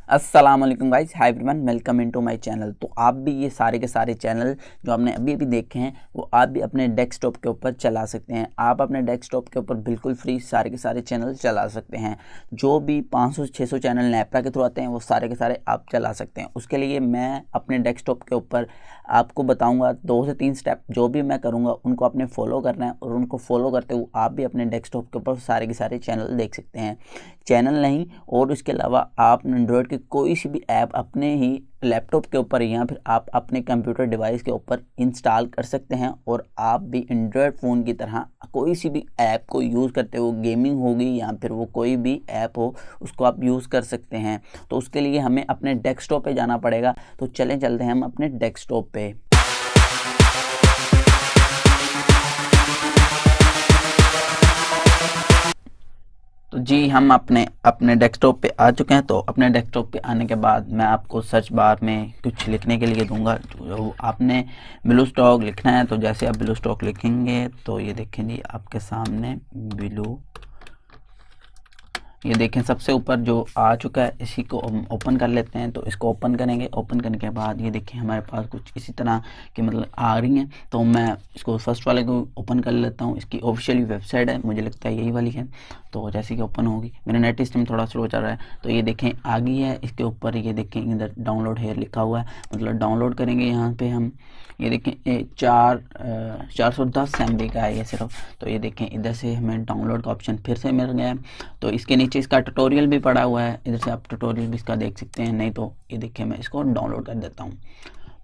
अस्सलाम वालेकुम guys, hi everyone, welcome into my channel. तो आप भी ये सारे के सारे चैनल जो आपने अभी अभी देखे हैं वो आप भी अपने डेस्कटॉप के ऊपर चला सकते हैं। आप अपने डेस्कटॉप के ऊपर बिल्कुल फ्री सारे के सारे चैनल चला सकते हैं। जो भी 500-600 चैनल नेपरा के थ्रू आते हैं वो सारे के सारे आप चला सकते हैं। उसके लिए मैं अपने डेस्कटॉप के ऊपर आपको बताऊँगा 2 से 3 स्टेप। जो भी मैं करूँगा उनको आपने फॉलो करना है और उनको फॉलो करते हुए आप भी अपने डेस्कटॉप के ऊपर सारे के सारे चैनल देख सकते हैं। चैनल नहीं और उसके अलावा आप एंड्रॉयड की कोई सी भी ऐप अपने ही लैपटॉप के ऊपर या फिर आप अपने कंप्यूटर डिवाइस के ऊपर इंस्टॉल कर सकते हैं और आप भी एंड्रॉयड फ़ोन की तरह कोई सी भी ऐप को यूज़ करते हो, गेमिंग होगी या फिर वो कोई भी ऐप हो, उसको आप यूज़ कर सकते हैं। तो उसके लिए हमें अपने डेस्कटॉप पे जाना पड़ेगा। तो चलें चलते हैं हम अपने डेस्कटॉप पे। तो जी हम अपने अपने डेस्कटॉप पे आ चुके हैं। तो अपने डेस्कटॉप पे आने के बाद मैं आपको सर्च बार में कुछ लिखने के लिए दूंगा। जो आपने ब्लू स्टॉक लिखना है, तो जैसे आप ब्लू स्टॉक लिखेंगे तो ये देखेंगे आपके सामने ब्लू, ये देखें सबसे ऊपर जो आ चुका है, इसी को ओपन कर लेते हैं। तो इसको ओपन करेंगे। ओपन करने के बाद ये देखें हमारे पास कुछ इसी तरह की मतलब आ रही हैं। तो मैं इसको फर्स्ट वाले को ओपन कर लेता हूँ। इसकी ऑफिशियली वेबसाइट है, मुझे लगता है यही वाली है। तो जैसे कि ओपन होगी, मेरा नेट सिस्टम थोड़ा स्लो चल रहा है, तो ये देखें आ गई है। इसके ऊपर ये देखें इधर डाउनलोड हेयर लिखा हुआ है, मतलब डाउनलोड करेंगे यहाँ पे हम। ये देखें 410 MB का है ये सिर्फ। तो ये देखें इधर से हमें डाउनलोड का ऑप्शन फिर से मिल गया है। तो इसके नीचे इसका ट्यूटोरियल भी पड़ा हुआ है, इधर से आप ट्यूटोरियल भी इसका देख सकते हैं। नहीं तो ये देखिए मैं इसको डाउनलोड कर देता हूँ।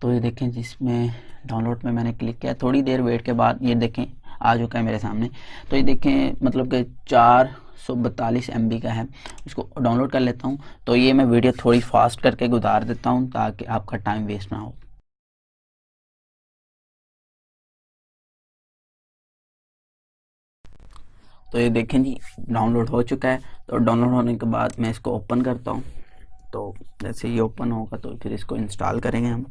तो ये देखें जिसमें डाउनलोड में मैंने क्लिक किया, थोड़ी देर वेट के बाद ये देखें आ चुका है मेरे सामने। तो ये देखें मतलब कि 442 MB का है। इसको डाउनलोड कर लेता हूँ। तो ये मैं वीडियो थोड़ी फास्ट करके गुजार देता हूँ ताकि आपका टाइम वेस्ट ना हो। तो ये देखें जी डाउनलोड हो चुका है। तो डाउनलोड होने के बाद मैं इसको ओपन करता हूँ। तो जैसे ये ओपन होगा तो फिर इसको इंस्टॉल करेंगे हम।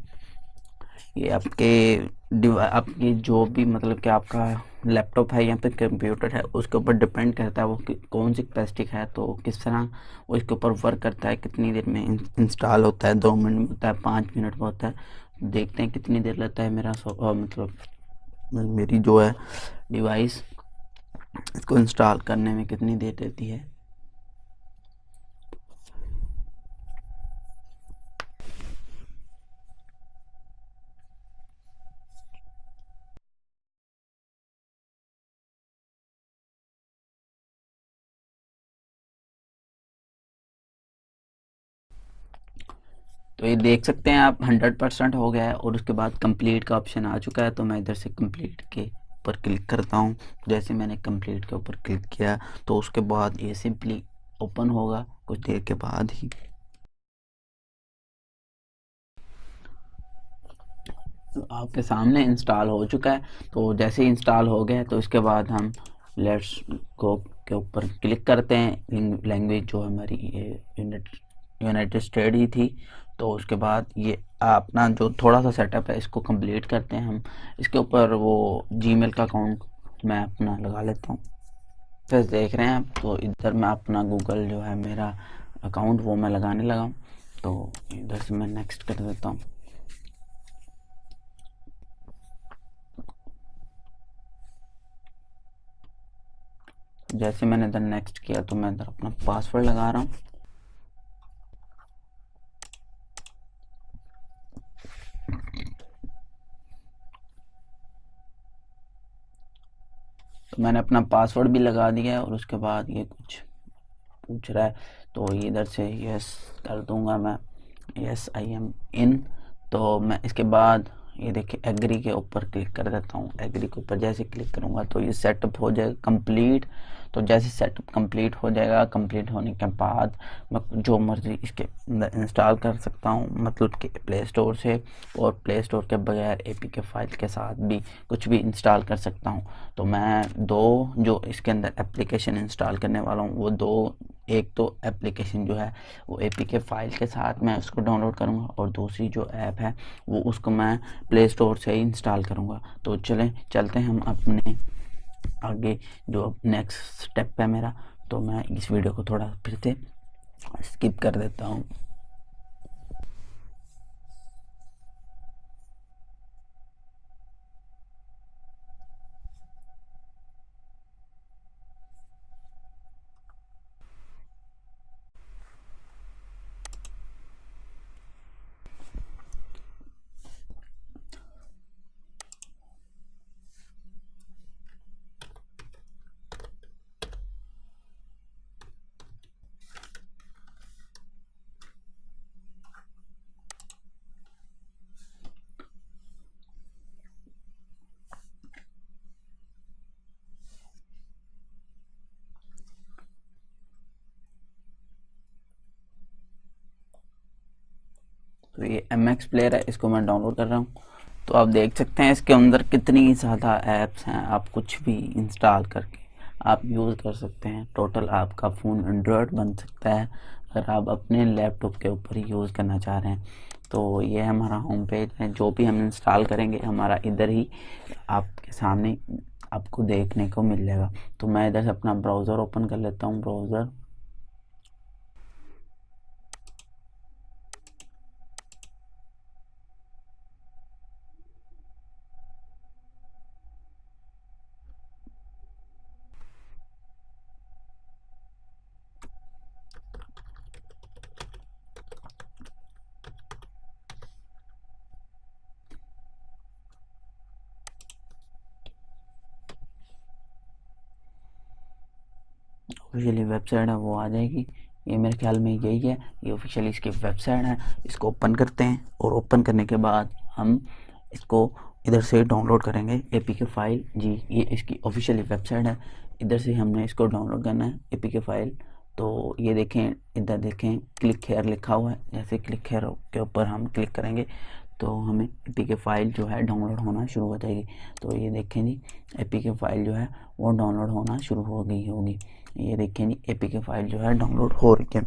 ये आपकी जो भी मतलब कि आपका लैपटॉप है या फिर कंप्यूटर है उसके ऊपर डिपेंड करता है वो कौन सी कैपेसिटी है, तो किस तरह वो इसके ऊपर वर्क करता है, कितनी देर में इंस्टॉल होता है। 2 मिनट में होता है, 5 मिनट में होता है। देखते हैं कितनी देर लगता है मेरा मतलब मेरी जो है डिवाइस इसको इंस्टॉल करने में कितनी देर लेती है। तो ये देख सकते हैं आप 100% हो गया है और उसके बाद कंप्लीट का ऑप्शन आ चुका है। तो मैं इधर से कंप्लीट के ऊपर क्लिक करता हूँ। जैसे मैंने कंप्लीट के ऊपर क्लिक किया तो उसके बाद ये सिंपली ओपन होगा कुछ देर के बाद ही। तो आपके सामने इंस्टॉल हो चुका है। तो जैसे ही इंस्टॉल हो गया तो इसके बाद हम लेट्स गो के ऊपर क्लिक करते हैं। लैंग्वेज जो हमारी ये यूनाइटेड स्टेट ही थी। तो उसके बाद ये अपना जो थोड़ा सा सेटअप है इसको कंप्लीट करते हैं हम। इसके ऊपर वो जीमेल का अकाउंट मैं अपना लगा लेता हूँ। फिर देख रहे हैं आप, तो इधर मैं अपना गूगल जो है मेरा अकाउंट वो मैं लगाने लगा हूँ। तो इधर से मैं नेक्स्ट कर देता हूँ। जैसे मैंने इधर नेक्स्ट किया तो मैं इधर अपना पासवर्ड लगा रहा हूँ। तो मैंने अपना पासवर्ड भी लगा दिया है और उसके बाद ये कुछ पूछ रहा है तो ये इधर से यस कर दूंगा मैं। यस आई एम इन। तो मैं इसके बाद ये देखिए एग्री के ऊपर क्लिक कर देता हूँ। एग्री के ऊपर जैसे क्लिक करूँगा तो ये सेटअप हो जाएगा कंप्लीट। तो जैसे सेटअप कंप्लीट हो जाएगा, कंप्लीट होने के बाद मैं जो मर्ज़ी इसके अंदर इंस्टॉल कर सकता हूँ, मतलब कि प्ले स्टोर से, और प्ले स्टोर के बगैर APK फाइल के साथ भी कुछ भी इंस्टॉल कर सकता हूँ। तो मैं दो जो इसके अंदर एप्लीकेशन इंस्टॉल करने वाला हूँ वो दो, एक तो एप्लीकेशन जो है वो APK फाइल के साथ मैं उसको डाउनलोड करूँगा और दूसरी जो ऐप है वो उसको मैं प्ले स्टोर से ही इंस्टॉल करूँगा। तो चलते हैं हम अपने आगे जो नेक्स्ट स्टेप है मेरा। तो मैं इस वीडियो को थोड़ा फिर से स्किप कर देता हूँ। तो ये MX प्लेयर है, इसको मैं डाउनलोड कर रहा हूँ। तो आप देख सकते हैं इसके अंदर कितनी ज़्यादा ऐप्स हैं, आप कुछ भी इंस्टॉल करके आप यूज़ कर सकते हैं। टोटल आपका फ़ोन एंड्रॉयड बन सकता है अगर आप अपने लैपटॉप के ऊपर ही यूज़ करना चाह रहे हैं। तो ये हमारा होम पेज है, जो भी हम इंस्टॉल करेंगे हमारा इधर ही आपके सामने आपको देखने को मिल जाएगा। तो मैं इधर से अपना ब्राउज़र ओपन कर लेता हूँ। ब्राउज़र ऑफिशियली वेबसाइट है वो आ जाएगी। ये मेरे ख्याल में यही है, ये ऑफिशियली इसकी वेबसाइट है। इसको ओपन करते हैं और ओपन करने के बाद हम इसको इधर से डाउनलोड करेंगे APK फाइल। जी ये इसकी ऑफिशियली वेबसाइट है, इधर से हमने इसको डाउनलोड करना है APK फाइल। तो ये देखें, इधर देखें क्लिक हेयर लिखा हुआ है, जैसे क्लिक हेयर के ऊपर हम क्लिक करेंगे तो हमें APK फाइल जो है डाउनलोड होना शुरू हो जाएगी। तो ये देखें जी APK फाइल जो है वो डाउनलोड होना शुरू हो गई होगी। ये देखें जी APK फाइल जो है डाउनलोड हो रही है।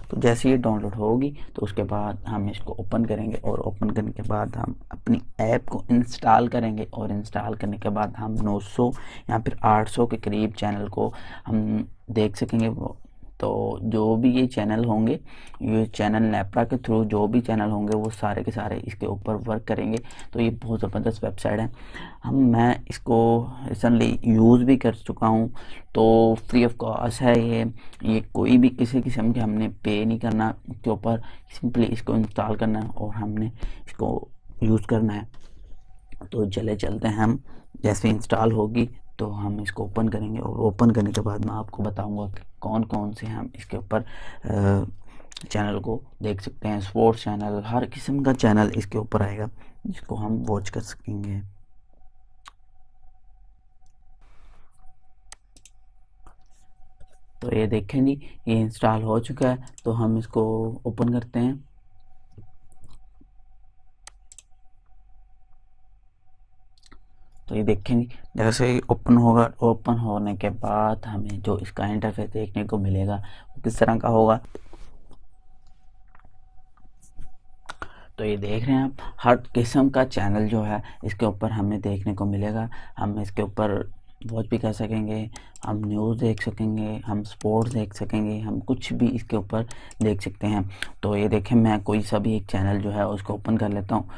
तो जैसे ये डाउनलोड होगी तो उसके बाद हम इसको ओपन करेंगे और ओपन करने के बाद हम अपनी ऐप को इंस्टॉल करेंगे और इंस्टॉल करने के बाद हम 900 या फिर 800 के करीब चैनल को हम देख सकेंगे। तो जो भी ये चैनल होंगे, ये चैनल नेपरा के थ्रू जो भी चैनल होंगे वो सारे के सारे इसके ऊपर वर्क करेंगे। तो ये बहुत ज़बरदस्त वेबसाइट है। मैं इसको रिसेंटली यूज़ भी कर चुका हूँ। तो फ्री ऑफ कॉस्ट है ये कोई भी किसी किस्म के हमने पे नहीं करना इसके ऊपर, सिंपली इसको इंस्टॉल करना है और हमने इसको यूज़ करना है। तो चलते हैं हम, जैसे इंस्टॉल होगी तो हम इसको ओपन करेंगे और ओपन करने के बाद मैं आपको बताऊंगा कि कौन कौन से हम इसके ऊपर चैनल को देख सकते हैं। स्पोर्ट्स चैनल, हर किस्म का चैनल इसके ऊपर आएगा जिसको हम वॉच कर सकेंगे। तो ये देखें जी ये इंस्टॉल हो चुका है। तो हम इसको ओपन करते हैं। तो ये देखें जी जैसे ही ओपन होगा, ओपन होने के बाद हमें जो इसका इंटरफेस देखने को मिलेगा वो किस तरह का होगा। तो ये देख रहे हैं आप, हर किस्म का चैनल जो है इसके ऊपर हमें देखने को मिलेगा। हम इसके ऊपर वॉच भी कर सकेंगे, हम न्यूज़ देख सकेंगे, हम स्पोर्ट्स देख सकेंगे, हम कुछ भी इसके ऊपर देख सकते हैं। तो ये देखें मैं कोई सा भी एक चैनल जो है उसको ओपन कर लेता हूँ।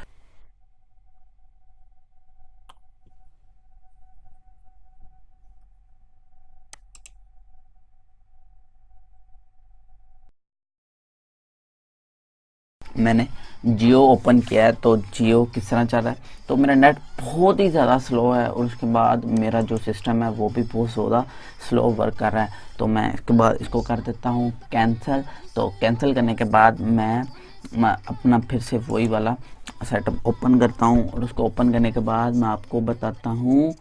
मैंने जियो ओपन किया है। तो जियो किस तरह चल रहा है, तो मेरा नेट बहुत ही ज़्यादा स्लो है और उसके बाद मेरा जो सिस्टम है वो भी बहुत ज़्यादा स्लो वर्क कर रहा है। तो मैं इसके बाद इसको कर देता हूँ कैंसिल। तो कैंसिल करने के बाद मैं अपना फिर से वही वाला सेटअप ओपन करता हूँ और उसको ओपन करने के बाद मैं आपको बताता हूँ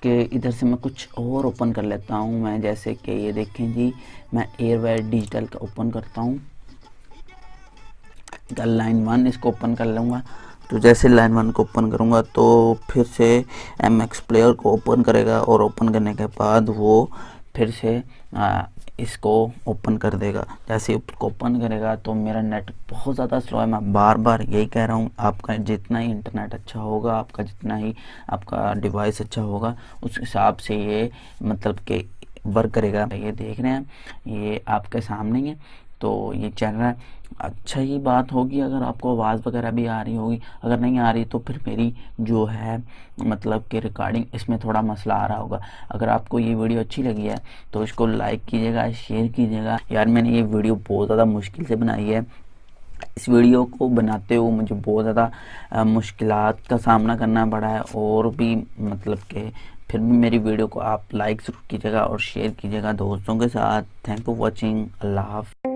कि इधर से मैं कुछ और ओपन कर लेता हूँ। मैं जैसे कि ये देखें जी, मैं एयरवेयर डिजिटल का ओपन करता हूँ, लाइन 1 इसको ओपन कर लूँगा। तो जैसे लाइन 1 को ओपन करूँगा तो फिर से MX प्लेयर को ओपन करेगा और ओपन करने के बाद वो फिर से इसको ओपन कर देगा। जैसे उसको ओपन करेगा तो मेरा नेट बहुत ज़्यादा स्लो है। मैं बार बार यही कह रहा हूँ, आपका जितना ही इंटरनेट अच्छा होगा, आपका जितना ही आपका डिवाइस अच्छा होगा, उस हिसाब से ये मतलब कि वर्क करेगा। ये देख रहे हैं ये आपके सामने है, तो ये चल रहा है। अच्छा ही बात होगी अगर आपको आवाज़ वगैरह भी आ रही होगी, अगर नहीं आ रही तो फिर मेरी जो है मतलब कि रिकॉर्डिंग इसमें थोड़ा मसला आ रहा होगा। अगर आपको ये वीडियो अच्छी लगी है तो इसको लाइक कीजिएगा, शेयर कीजिएगा। यार मैंने ये वीडियो बहुत ज़्यादा मुश्किल से बनाई है। इस वीडियो को बनाते हुए मुझे बहुत ज़्यादा मुश्किलात का सामना करना पड़ा है और भी मतलब कि फिर भी मेरी वीडियो को आप लाइक ज़रूर कीजिएगा और शेयर कीजिएगा दोस्तों के साथ। Thank you for watching. अल्लाह हाफ़िज़।